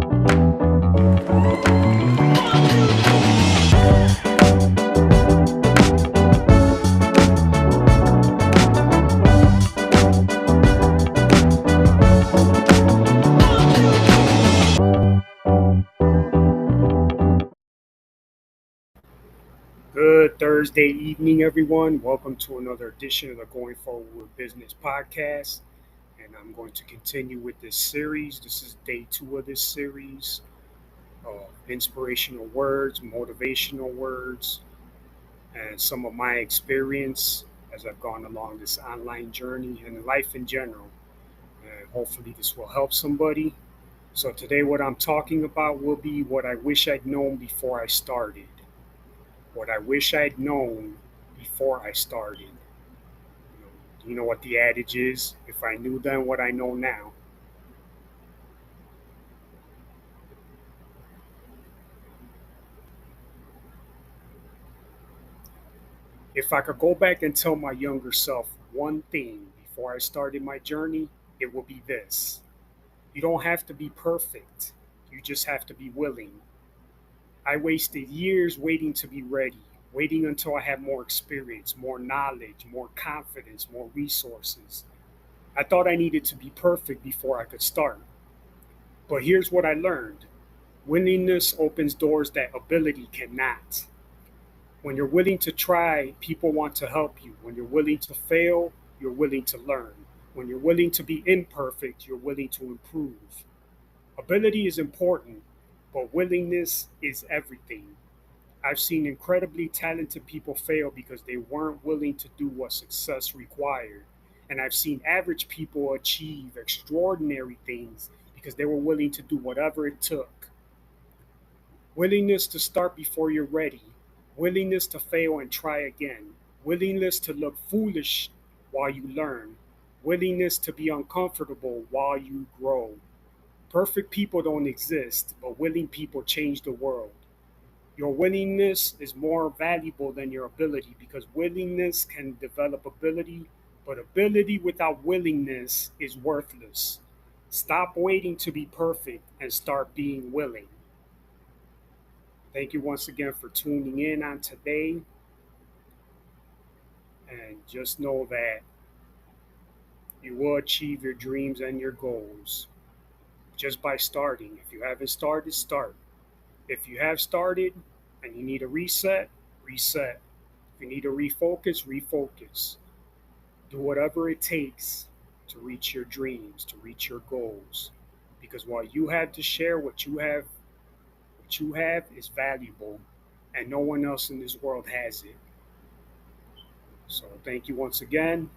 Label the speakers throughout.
Speaker 1: Good Thursday evening, everyone. Welcome to another edition of the Going Forward with Business podcast. And I'm going to continue with this series. This is day two of this series. Inspirational words, motivational words, and some of my experience as I've gone along this online journey and life in general. And hopefully, this will help somebody. So, today, what I'm talking about will be what I wish I'd known before I started. What I wish I'd known before I started. You know what the adage is? If I knew then what I know now. If I could go back and tell my younger self one thing before I started my journey, it would be this. You don't have to be perfect. You just have to be willing. I wasted years waiting to be ready, waiting until I had more experience, more knowledge, more confidence, more resources. I thought I needed to be perfect before I could start. But here's what I learned: willingness opens doors that ability cannot. When you're willing to try, people want to help you. When you're willing to fail, you're willing to learn. When you're willing to be imperfect, you're willing to improve. Ability is important, but willingness is everything. I've seen incredibly talented people fail because they weren't willing to do what success required. And I've seen average people achieve extraordinary things because they were willing to do whatever it took. Willingness to start before you're ready, willingness to fail and try again, willingness to look foolish while you learn, willingness to be uncomfortable while you grow. Perfect people don't exist, but willing people change the world. Your willingness is more valuable than your ability because willingness can develop ability, but ability without willingness is worthless. Stop waiting to be perfect and start being willing. Thank you once again for tuning in on today. And just know that you will achieve your dreams and your goals just by starting. If you haven't started, start. If you have started and you need a reset, reset. If you need to refocus, refocus. Do whatever it takes to reach your dreams, to reach your goals. Because what you have to share, what you have is valuable, and no one else in this world has it. So thank you once again.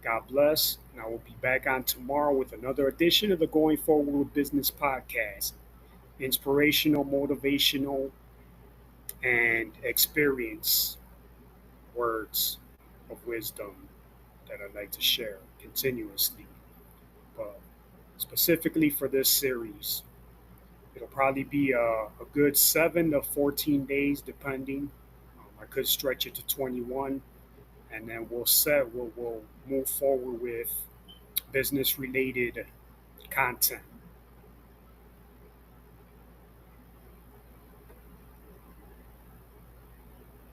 Speaker 1: God bless. And I will be back on tomorrow with another edition of the Going Forward with Business podcast. Inspirational, motivational, and experience words of wisdom that I'd like to share continuously. But specifically for this series, it'll probably be a good 7 to 14 days, depending. I could stretch it to 21, and then we'll move forward with business related content.